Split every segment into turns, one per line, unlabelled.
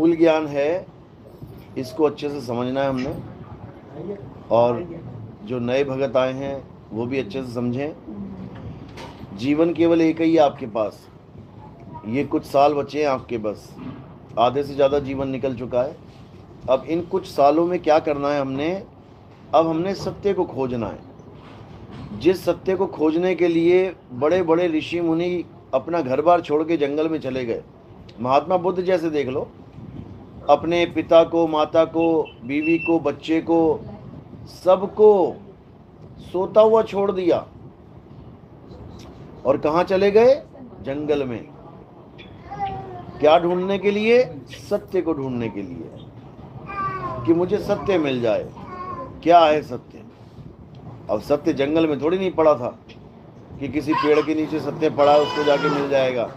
मूल ज्ञान है, इसको अच्छे से समझना है हमने, और जो नए भगत आए हैं वो भी अच्छे से समझें। जीवन केवल एक ही है आपके पास, ये कुछ साल बचे हैं आपके, बस आधे से ज़्यादा जीवन निकल चुका है। अब इन कुछ सालों में क्या करना है हमने? अब हमने सत्य को खोजना है। जिस सत्य को खोजने के लिए बड़े बड़े ऋषि मुनि अपना घर बार छोड़ के जंगल में चले गए। महात्मा बुद्ध जैसे देख लो, अपने पिता को, माता को, बीवी को, बच्चे को, सबको सोता हुआ छोड़ दिया और कहाँ चले गए? जंगल में। क्या ढूंढने के लिए? सत्य को ढूंढने के लिए, कि मुझे सत्य मिल जाए। क्या है सत्य? अब सत्य जंगल में थोड़ी नहीं पड़ा था कि किसी पेड़ के नीचे सत्य पड़ा है उसको जाके मिल जाएगा।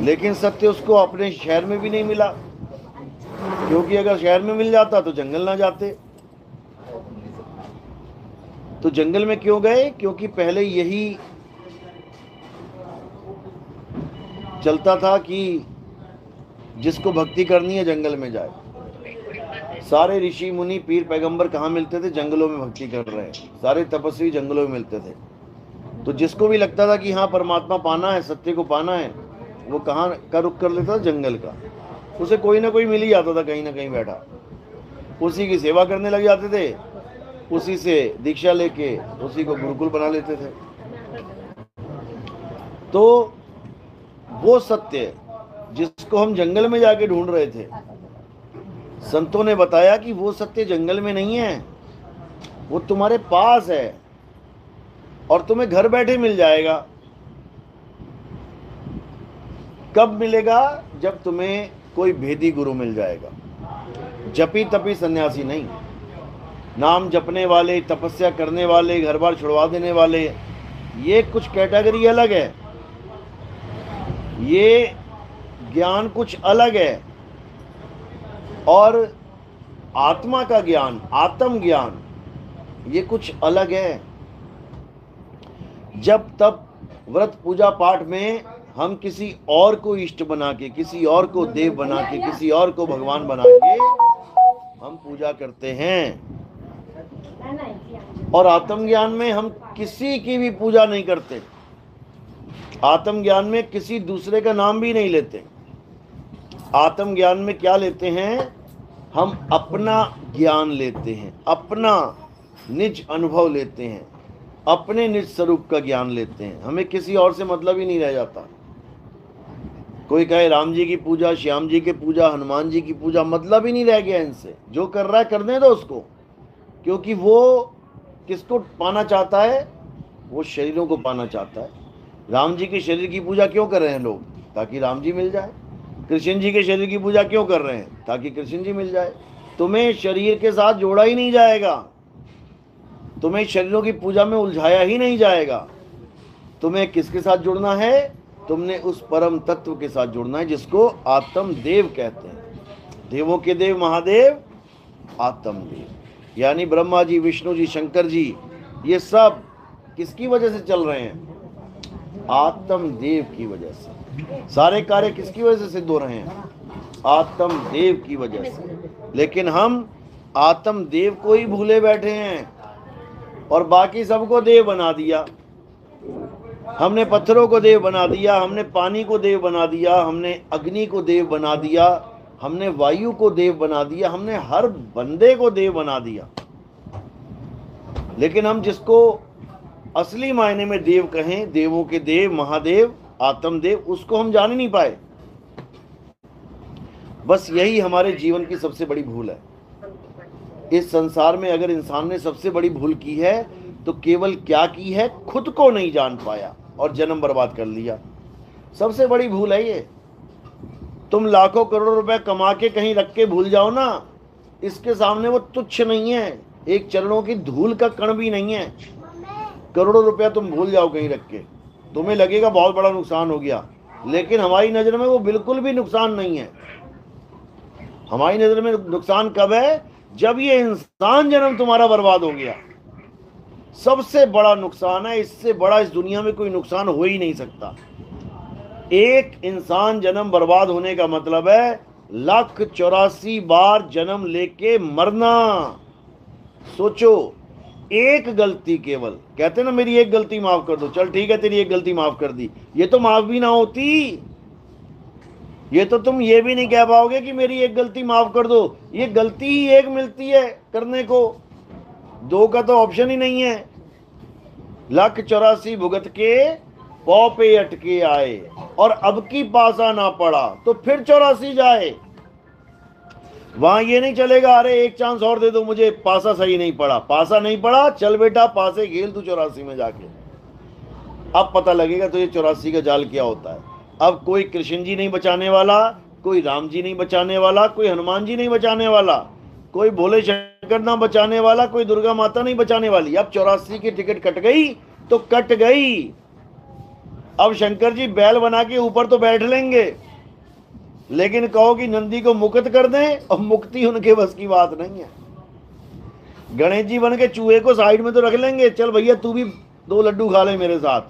लेकिन सत्य उसको अपने शहर में भी नहीं मिला, क्योंकि अगर शहर में मिल जाता तो जंगल ना जाते। तो जंगल में क्यों गए? क्योंकि पहले यही चलता था कि जिसको भक्ति करनी है जंगल में जाए। सारे ऋषि मुनि, पीर पैगंबर कहाँ मिलते थे? जंगलों में भक्ति कर रहे हैं। सारे तपस्वी जंगलों में मिलते थे। तो जिसको भी लगता था कि हाँ परमात्मा पाना है, सत्य को पाना है, वो कहाँ का रुख कर लेता था? जंगल का। उसे कोई ना कोई मिल ही जाता था कहीं ना कहीं बैठा, उसी की सेवा करने लग जाते थे, उसी से दीक्षा लेके उसी को गुरुकुल बना लेते थे। तो वो सत्य जिसको हम जंगल में जाके ढूंढ रहे थे, संतों ने बताया कि वो सत्य जंगल में नहीं है, वो तुम्हारे पास है और तुम्हें घर बैठे मिल जाएगा। कब मिलेगा? जब तुम्हें कोई भेदी गुरु मिल जाएगा। जपी तपी सन्यासी नहीं, नाम जपने वाले, तपस्या करने वाले, घर बार छुड़वा देने वाले, ये कुछ कैटेगरी अलग है, ये ज्ञान कुछ अलग है। और आत्मा का ज्ञान, आत्म ज्ञान, ये कुछ अलग है। जब तब व्रत पूजा पाठ में हम किसी और को इष्ट बना के, किसी और को देव बना के, किसी और को भगवान बना के हम पूजा करते हैं। और आत्मज्ञान में हम किसी की भी पूजा नहीं करते। आत्मज्ञान में किसी दूसरे का नाम भी नहीं लेते। आत्मज्ञान में क्या लेते हैं? हम अपना ज्ञान लेते हैं, अपना निज अनुभव लेते हैं, अपने निज स्वरूप का ज्ञान लेते हैं। हमें किसी और से मतलब ही नहीं रह जाता। कोई कहे राम जी की पूजा, श्याम जी की पूजा, हनुमान जी की पूजा, मतलब ही नहीं रह गया इनसे। जो कर रहा है करने दो उसको, क्योंकि वो किसको पाना चाहता है? वो शरीरों को पाना चाहता है। राम जी के शरीर की पूजा क्यों कर रहे हैं लोग? ताकि राम जी मिल जाए। कृष्ण जी के शरीर की पूजा क्यों कर रहे हैं? ताकि कृष्ण जी मिल जाए। तुम्हें शरीर के साथ जोड़ा ही नहीं जाएगा, तुम्हें शरीरों की पूजा में उलझाया ही नहीं जाएगा। तुम्हें किसके साथ जुड़ना है? तुमने उस परम तत्व के साथ जुड़ना है जिसको आत्म देव कहते हैं। देवों के देव महादेव आत्म देव, यानी ब्रह्मा जी, विष्णु जी, शंकर जी, ये सब किसकी वजह से चल रहे हैं? आत्म देव की वजह से। सारे कार्य किसकी वजह से सिद्ध हो रहे हैं? आत्म देव की वजह से। लेकिन हम आत्म देव को ही भूले बैठे हैं और बाकी सबको देव बना दिया। हमने पत्थरों को देव बना दिया, हमने पानी को देव बना दिया, हमने अग्नि को देव बना दिया, हमने वायु को देव बना दिया, हमने हर बंदे को देव बना दिया। लेकिन हम जिसको असली मायने में देव कहें, देवों के देव, महादेव, आत्मदेव, उसको हम जान ही नहीं पाए। बस यही हमारे जीवन की सबसे बड़ी भूल है। इस संसार में अगर इंसान ने सबसे बड़ी भूल की है तो केवल क्या की है? खुद को नहीं जान पाया और जन्म बर्बाद कर लिया। सबसे बड़ी भूल है ये। तुम लाखों करोड़ों रुपए कमा के कहीं रख के भूल जाओ ना, इसके सामने वो तुच्छ नहीं है, एक चरणों की धूल का कण भी नहीं है। करोड़ों रुपया तुम भूल जाओ कहीं रख के, तुम्हें लगेगा बहुत बड़ा नुकसान हो गया, लेकिन हमारी नजर में वो बिल्कुल भी नुकसान नहीं है। हमारी नजर में नुकसान कब है? जब ये इंसान जन्म तुम्हारा बर्बाद हो गया। सबसे बड़ा नुकसान है, इससे बड़ा इस दुनिया में कोई नुकसान हो ही नहीं सकता। एक इंसान जन्म बर्बाद होने का मतलब है 1,84 बार जन्म लेके मरना। सोचो, एक गलती केवल, कहते ना मेरी एक गलती माफ कर दो, चल ठीक है तेरी एक गलती माफ कर दी, ये तो माफ भी ना होती। ये तो तुम ये भी नहीं कह पाओगे कि मेरी एक गलती माफ कर दो, ये गलती ही एक मिलती है करने को, दो का तो ऑप्शन ही नहीं है। 1,84 भुगत के पौ पे अटके आए, और अब की पासा ना पड़ा तो फिर 84 जाए। वहां ये नहीं चलेगा अरे एक चांस और दे दो मुझे, पासा सही नहीं पड़ा, पासा नहीं पड़ा, चल बेटा पासे खेल तू 84 में जाके, अब पता लगेगा तुझे 84 का जाल क्या होता है। अब कोई कृष्ण जी नहीं बचाने वाला, कोई राम जी नहीं बचाने वाला, कोई हनुमान जी नहीं बचाने वाला, कोई भोले शंकर ना बचाने वाला, कोई दुर्गा माता नहीं बचाने वाली। अब 84 की टिकट कट गई तो कट गई। अब शंकर जी बैल बना के ऊपर तो बैठ लेंगे, लेकिन कहो कि नंदी को मुक्त कर दें, और मुक्ति उनके बस की बात नहीं है। गणेश जी बन के चूहे को साइड में तो रख लेंगे, चल भैया तू भी 2 लड्डू खा ले मेरे साथ,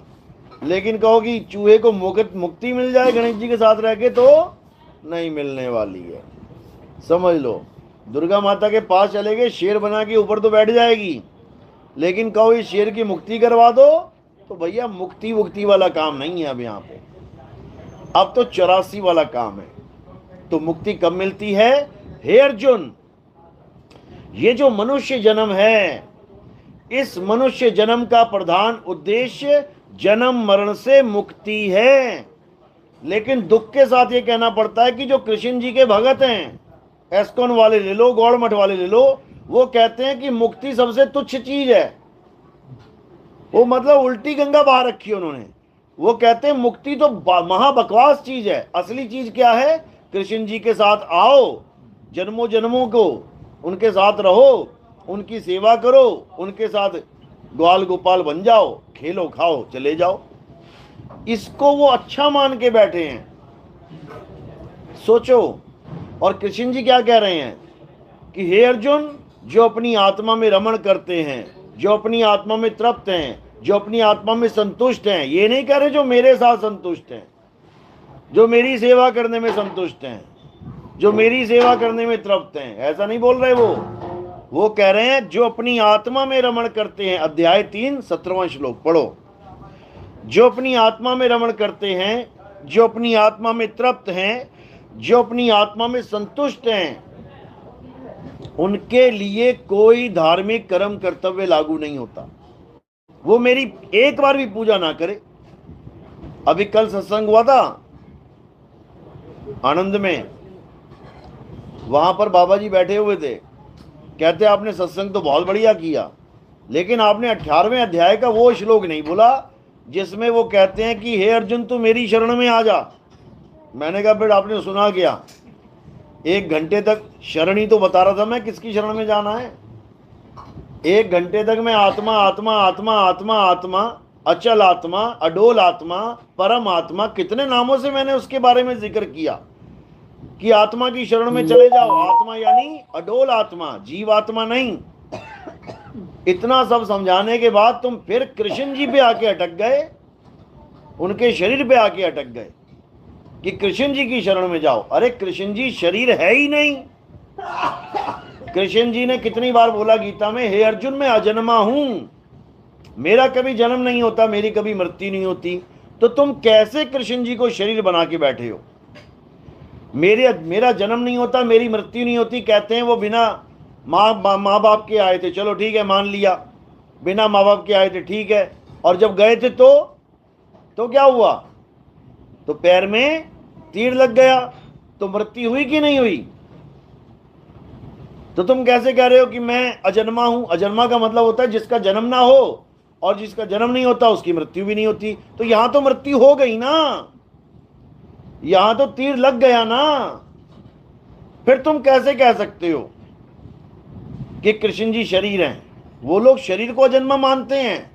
लेकिन कहो कि चूहे को मुक्ति मिल जाए गणेश जी के साथ रह के, तो नहीं मिलने वाली है। समझ लो, दुर्गा माता के पास चले गए, शेर बना के ऊपर तो बैठ जाएगी, लेकिन कहो इस शेर की मुक्ति करवा दो, तो भैया मुक्ति वाला काम नहीं है अब यहाँ पे, अब तो 84 वाला काम है। तो मुक्ति कब मिलती है? हे अर्जुन, ये जो मनुष्य जन्म है, इस मनुष्य जन्म का प्रधान उद्देश्य जन्म मरण से मुक्ति है। लेकिन दुख के साथ ये कहना पड़ता है कि जो कृष्ण जी के भगत हैं, एस्कॉन वाले ले लो, गौड़ मठ वाले ले लो, वो कहते हैं कि मुक्ति सबसे तुच्छ चीज है। वो मतलब उल्टी गंगा बहा रखी है उन्होंने। वो कहते हैं मुक्ति तो महा बकवास चीज है, असली चीज क्या है? कृष्ण जी के साथ आओ, जन्मों जन्मों को उनके साथ रहो, उनकी सेवा करो, उनके साथ ग्वाल गोपाल बन जाओ, खेलो खाओ चले जाओ। इसको वो अच्छा मान के बैठे हैं। सोचो, और कृष्ण जी क्या कह रहे हैं कि हे अर्जुन, जो अपनी आत्मा में रमण करते हैं, जो अपनी आत्मा में तृप्त हैं, जो अपनी आत्मा में संतुष्ट हैं, ये नहीं कह रहे जो मेरे साथ संतुष्ट हैं, जो मेरी सेवा करने में संतुष्ट हैं, जो मेरी सेवा करने में तृप्त हैं, ऐसा नहीं बोल रहे वो कह रहे हैं जो अपनी आत्मा में रमण करते हैं। अध्याय 3 17वां श्लोक पढ़ो। जो अपनी आत्मा में रमण करते हैं, जो अपनी आत्मा में तृप्त हैं, जो अपनी आत्मा में संतुष्ट हैं, उनके लिए कोई धार्मिक कर्म कर्तव्य लागू नहीं होता। वो मेरी एक बार भी पूजा ना करे। अभी कल सत्संग हुआ था आनंद में, वहां पर बाबा जी बैठे हुए थे, कहते आपने सत्संग तो बहुत बढ़िया किया, लेकिन आपने 18वें अध्याय का वो श्लोक नहीं बोला जिसमें वो कहते हैं कि हे अर्जुन तू मेरी शरण में आ जा। मैंने कहा फिर आपने सुना क्या? 1 घंटे तक शरण ही तो बता रहा था मैं, किसकी शरण में जाना है। 1 घंटे तक मैं आत्मा आत्मा आत्मा आत्मा आत्मा, अचल आत्मा, अडोल आत्मा, परम आत्मा, कितने नामों से मैंने उसके बारे में जिक्र किया कि आत्मा की शरण में चले जाओ। आत्मा यानी अडोल आत्मा, जीव आत्मा नहीं। इतना सब समझाने के बाद तुम फिर कृष्ण जी पे आके अटक गए, उनके शरीर पे आके अटक गए कि कृष्ण जी की शरण में जाओ। अरे कृष्ण जी शरीर है ही नहीं। कृष्ण जी ने कितनी बार बोला गीता में, हे अर्जुन मैं अजन्मा हूं, मेरा कभी जन्म नहीं होता, मेरी कभी मृत्यु नहीं होती। तो तुम कैसे कृष्ण जी को शरीर बना के बैठे हो? मेरा जन्म नहीं होता, मेरी मृत्यु नहीं होती, कहते हैं वो बिना माँ बाप के आए थे, चलो ठीक है मान लिया, बिना माँ बाप के आए थे ठीक है, और जब गए थे तो क्या हुआ? तो पैर में तीर लग गया, तो मृत्यु हुई कि नहीं हुई? तो तुम कैसे कह रहे हो कि मैं अजन्मा हूं? अजन्मा का मतलब होता है जिसका जन्म ना हो, और जिसका जन्म नहीं होता उसकी मृत्यु भी नहीं होती। तो यहां तो मृत्यु हो गई ना, यहां तो तीर लग गया ना। फिर तुम कैसे कह सकते हो कि कृष्ण जी शरीर हैं? वो लोग शरीर को अजन्मा मानते हैं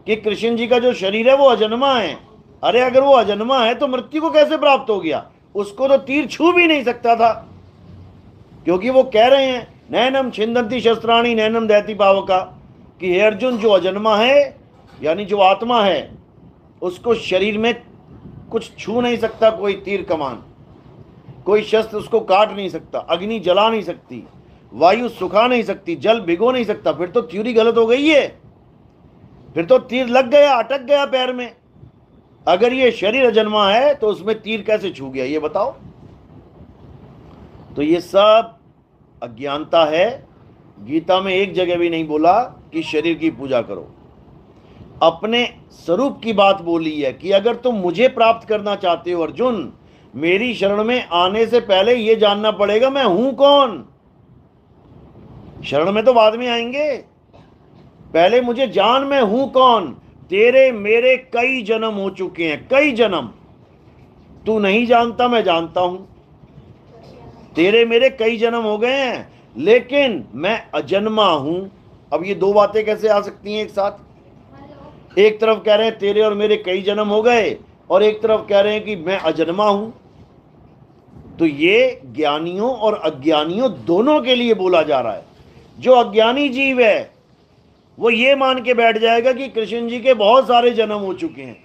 कि कृष्ण जी का जो शरीर है वो अजन्मा है। अरे अगर वो अजन्मा है तो मृत्यु को कैसे प्राप्त हो गया? उसको तो तीर छू भी नहीं सकता था, क्योंकि वो कह रहे हैं नैनम छिंदंती शस्त्राणी नैनम दहती पावका, कि हे अर्जुन जो अजन्मा है यानी जो आत्मा है उसको शरीर में कुछ छू नहीं सकता, कोई तीर कमान, कोई शस्त्र उसको काट नहीं सकता, अग्नि जला नहीं सकती, वायु सुखा नहीं सकती, जल भिगो नहीं सकता, फिर तो थ्योरी गलत हो गई है, फिर तो तीर लग गया, अटक गया पैर में। अगर ये शरीर अजन्मा है तो उसमें तीर कैसे छू गया, ये बताओ। तो ये सब अज्ञानता है। गीता में एक जगह भी नहीं बोला कि शरीर की पूजा करो, अपने स्वरूप की बात बोली है कि अगर तुम मुझे प्राप्त करना चाहते हो अर्जुन, मेरी शरण में आने से पहले यह जानना पड़ेगा मैं हूं कौन। शरण में तो बाद में आएंगे, पहले मुझे जान मैं हूं कौन। तेरे मेरे कई जन्म हो चुके हैं, कई जन्म। तू नहीं जानता, मैं जानता हूं। तेरे मेरे कई जन्म हो गए हैं, लेकिन मैं अजन्मा हूं। अब ये दो बातें कैसे आ सकती हैं एक साथ? एक तरफ कह रहे हैं तेरे और मेरे कई जन्म हो गए, और एक तरफ कह रहे हैं कि मैं अजन्मा हूं। तो ये ज्ञानियों और अज्ञानियों दोनों के लिए बोला जा रहा है। जो अज्ञानी जीव है वो ये मान के बैठ जाएगा कि कृष्ण जी के बहुत सारे जन्म हो चुके हैं,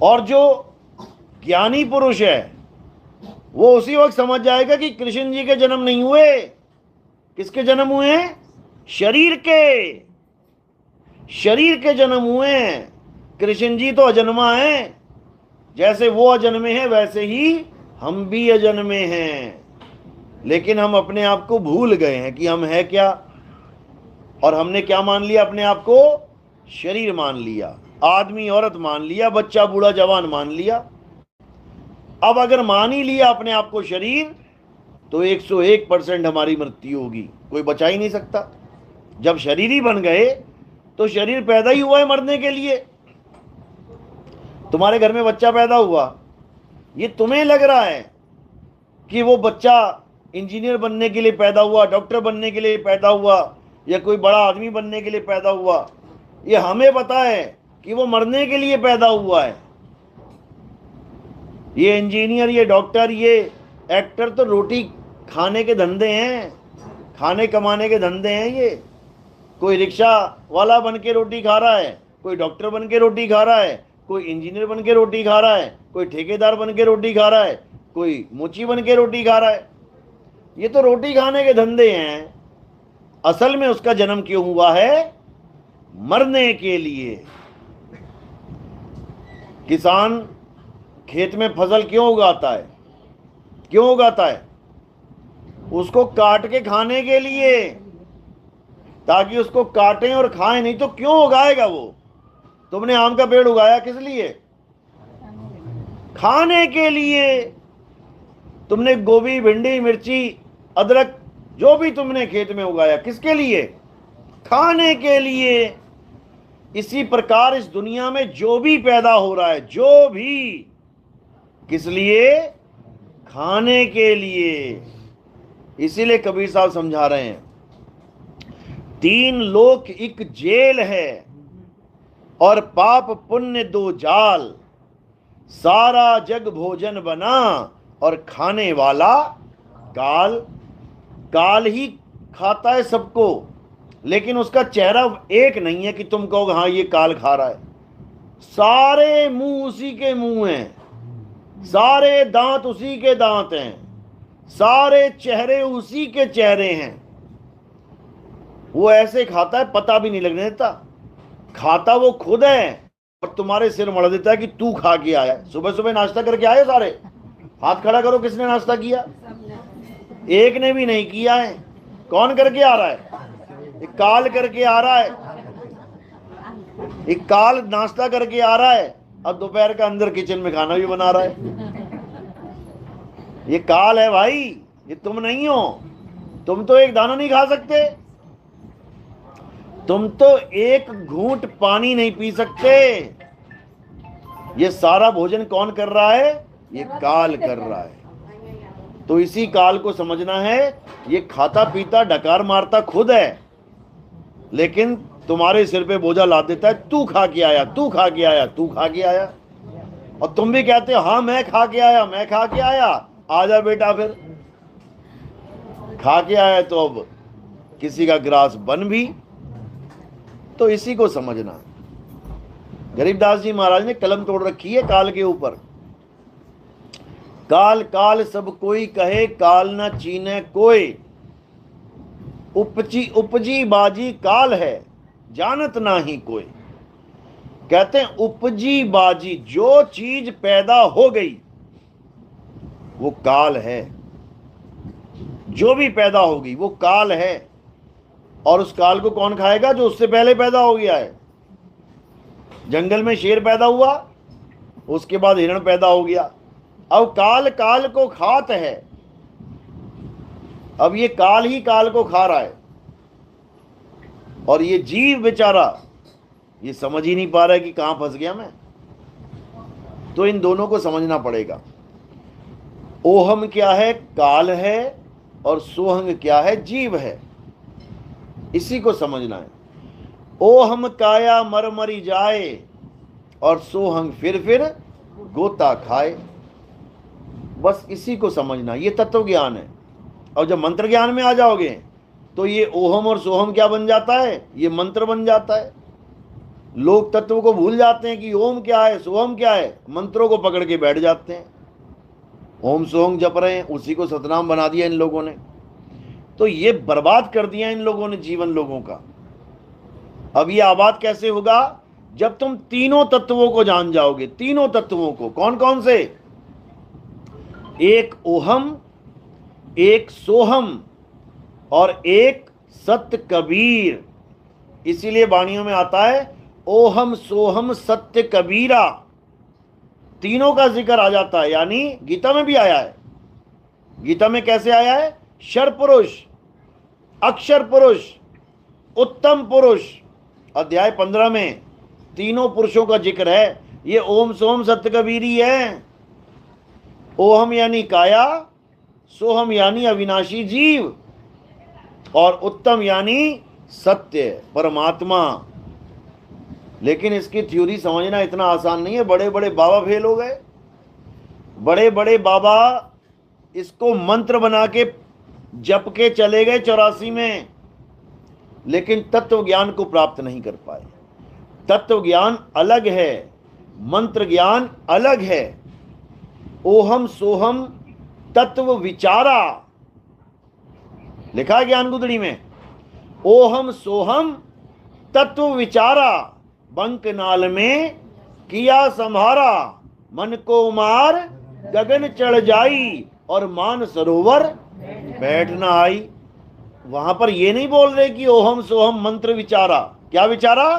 और जो ज्ञानी पुरुष है वो उसी वक्त समझ जाएगा कि कृष्ण जी के जन्म नहीं हुए। किसके जन्म हुए हैं? शरीर के, शरीर के जन्म हुए हैं। कृष्ण जी तो अजन्मा हैं, जैसे वो अजन्मे हैं वैसे ही हम भी अजन्मे हैं। लेकिन हम अपने आप को भूल गए हैं कि हम है क्या, और हमने क्या मान लिया अपने आप को? शरीर मान लिया, आदमी औरत मान लिया, बच्चा बूढ़ा जवान मान लिया। अब अगर मान ही लिया अपने आप को शरीर, तो 101% हमारी मृत्यु होगी, कोई बचा ही नहीं सकता। जब शरीर ही बन गए तो शरीर पैदा ही हुआ है मरने के लिए। तुम्हारे घर में बच्चा पैदा हुआ, ये तुम्हें लग रहा है कि वो बच्चा इंजीनियर बनने के लिए पैदा हुआ, डॉक्टर बनने के लिए पैदा हुआ, या कोई बड़ा आदमी बनने के लिए पैदा हुआ। ये हमें पता है कि वो मरने के लिए पैदा हुआ है। ये इंजीनियर, ये डॉक्टर, ये एक्टर तो रोटी खाने के धंधे हैं, खाने कमाने के धंधे हैं। ये कोई रिक्शा वाला बन के रोटी खा रहा है, कोई डॉक्टर बन के रोटी खा रहा है, कोई इंजीनियर बन के रोटी खा रहा है, कोई ठेकेदार बन के रोटी खा रहा है, कोई मोची बन के रोटी खा रहा है। ये तो रोटी खाने के धंधे हैं। असल में उसका जन्म क्यों हुआ है? मरने के लिए। किसान खेत में फसल क्यों उगाता है? क्यों उगाता है? उसको काट के खाने के लिए, ताकि उसको काटें और खाएं। नहीं तो क्यों उगाएगा वो? तुमने आम का पेड़ उगाया किस लिए? खाने के लिए। तुमने गोभी, भिंडी, मिर्ची, अदरक, जो भी तुमने खेत में उगाया, किसके लिए? खाने के लिए। इसी प्रकार इस दुनिया में जो भी पैदा हो रहा है, जो भी, किस लिए? खाने के लिए। इसीलिए कबीर साहब समझा रहे हैं, 3 लोक एक जेल है, और पाप पुण्य 2 जाल। सारा जग भोजन बना, और खाने वाला काल। काल ही खाता है सबको, लेकिन उसका चेहरा एक नहीं है कि तुम कहोगे हाँ ये काल खा रहा है। सारे मुंह उसी के मुंह हैं, सारे दांत उसी के दांत हैं, सारे चेहरे उसी के चेहरे हैं। वो ऐसे खाता है पता भी नहीं लगने देता। खाता वो खुद है, और तुम्हारे सिर मड़ देता है कि तू खा के आया। सुबह सुबह नाश्ता करके आए सारे? हाथ खड़ा करो, किसने नाश्ता किया? एक ने भी नहीं किया है। कौन करके आ रहा है? एक काल करके आ रहा है। एक काल नाश्ता करके आ रहा है, अब दोपहर का अंदर किचन में खाना भी बना रहा है। ये काल है भाई, ये तुम नहीं हो। तुम तो एक दाना नहीं खा सकते, तुम तो एक घूंट पानी नहीं पी सकते। ये सारा भोजन कौन कर रहा है? ये काल कर रहा है। तो इसी काल को समझना है। ये खाता पीता डकार मारता खुद है, लेकिन तुम्हारे सिर पे बोझा लाद देता है, तू खा के आया, तू खा के आया, तू खा के आया। और तुम भी कहते हो हाँ मैं खा के आया, मैं खा के आया। आजा बेटा, फिर खा के आया तो अब किसी का ग्रास बन भी। तो इसी को समझना। गरीबदास जी महाराज ने कलम तोड़ रखी है काल के ऊपर। काल काल सब कोई कहे, काल न चीने कोई, उपजी उपजी बाजी काल है, जानत ना ही कोई। कहते हैं उपजी बाजी, जो चीज पैदा हो गई वो काल है। जो भी पैदा होगी वो काल है। और उस काल को कौन खाएगा? जो उससे पहले पैदा हो गया है। जंगल में शेर पैदा हुआ, उसके बाद हिरण पैदा हो गया। अब काल काल को खात है। अब ये काल ही काल को खा रहा है। और ये जीव बेचारा ये समझ ही नहीं पा रहा है कि कहां फंस गया मैं। तो इन दोनों को समझना पड़ेगा। ओहम क्या है? काल है। और सोहंग क्या है? जीव है। इसी को समझना है। ओहम काया मर मरी जाए, और सोहंग फिर गोता खाए। बस इसी को समझना, ये तत्व ज्ञान है। और जब मंत्र ज्ञान में आ जाओगे तो ये ओहम और सोहम क्या बन जाता है? ये मंत्र बन जाता है। लोग तत्व को भूल जाते हैं कि ओम क्या है, सोहम क्या है, मंत्रों को पकड़ के बैठ जाते हैं। ओम सोहम जप रहे हैं, उसी को सतनाम बना दिया इन लोगों ने। तो ये बर्बाद कर दिया इन लोगों ने जीवन लोगों का। अब ये आबाद कैसे होगा? जब तुम तीनों तत्वों को जान जाओगे। तीनों तत्वों को कौन कौन से? एक ओहम, एक सोहम और एक सत्य कबीर। इसीलिए वाणियों में आता है ओहम सोहम सत्य कबीरा। तीनों का जिक्र आ जाता है। यानी गीता में भी आया है। गीता में कैसे आया है? क्षर पुरुष, अक्षर पुरुष, उत्तम पुरुष। अध्याय 15 में तीनों पुरुषों का जिक्र है। ये ओम सोम सत्य कबीर ही है। ओहम यानी काया, सोहम यानी अविनाशी जीव, और उत्तम यानी सत्य परमात्मा। लेकिन इसकी थ्योरी समझना इतना आसान नहीं है। बड़े बड़े बाबा फेल हो गए। बड़े बड़े बाबा इसको मंत्र बना के जप के चले गए 84 में, लेकिन तत्व ज्ञान को प्राप्त नहीं कर पाए। तत्व ज्ञान अलग है, मंत्र ज्ञान अलग है। ओहम सोहम तत्व विचारा, लिखा है ज्ञान गुदड़ी में। ओहम सोहम तत्व विचारा, बंकनाल में किया संहारा, मन को मार गगन चढ़ जाई, और मान सरोवर बैठ न आई। वहां पर ये नहीं बोल रहे कि ओहम सोहम मंत्र विचारा। क्या विचारा?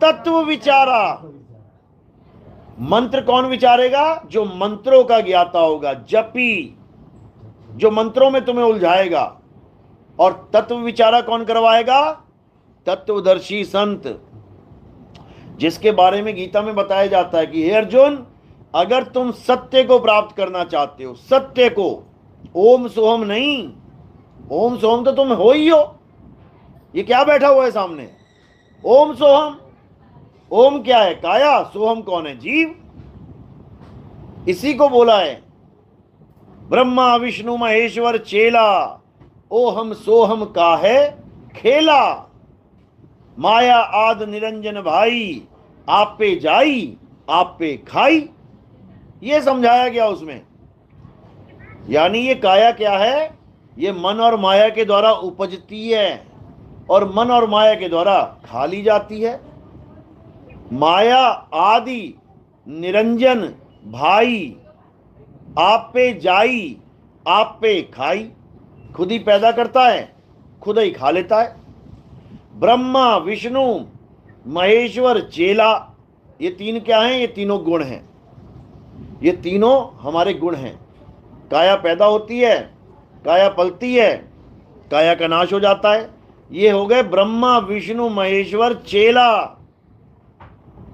तत्व विचारा। मंत्र कौन विचारेगा? जो मंत्रों का ज्ञाता होगा, जपी, जो मंत्रों में तुम्हें उलझाएगा। और तत्व विचारा कौन करवाएगा? तत्वदर्शी संत, जिसके बारे में गीता में बताया जाता है कि हे अर्जुन, अगर तुम सत्य को प्राप्त करना चाहते हो, सत्य को, ओम सोहम नहीं, ओम सोहम तो तुम हो ही हो। ये क्या बैठा हुआ है सामने? ओम सोहम। ओम क्या है? काया। सोहम कौन है? जीव। इसी को बोला है ब्रह्मा विष्णु महेश्वर चेला, ओहम सोहम का है खेला, माया आद निरंजन भाई, आप पे जाई आप पे खाई। ये समझाया गया उसमें। यानी ये काया क्या है? ये मन और माया के द्वारा उपजती है और मन और माया के द्वारा खा ली जाती है। माया आदि निरंजन भाई, आप पे जाई आप पे खाई। खुद ही पैदा करता है, खुद ही खा लेता है। ब्रह्मा विष्णु महेश्वर चेला, ये तीन क्या हैं? ये तीनों गुण हैं। ये तीनों हमारे गुण हैं। काया पैदा होती है, काया पलती है, काया का नाश हो जाता है। ये हो गए ब्रह्मा विष्णु महेश्वर चेला।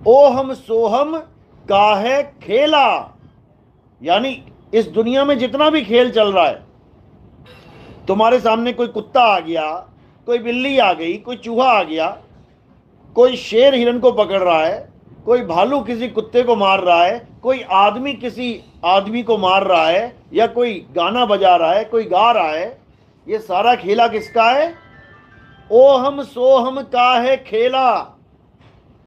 ओहम सोहम काहे खेला, यानी इस दुनिया में जितना भी खेल चल रहा है, तुम्हारे सामने कोई कुत्ता आ गया, कोई बिल्ली आ गई, कोई चूहा आ गया, कोई शेर हिरन को पकड़ रहा है, कोई भालू किसी कुत्ते को मार रहा है, कोई आदमी किसी आदमी को मार रहा है, या कोई गाना बजा रहा है, कोई गा रहा है, ये सारा खेला किसका है? ओहम सोहम का है खेला।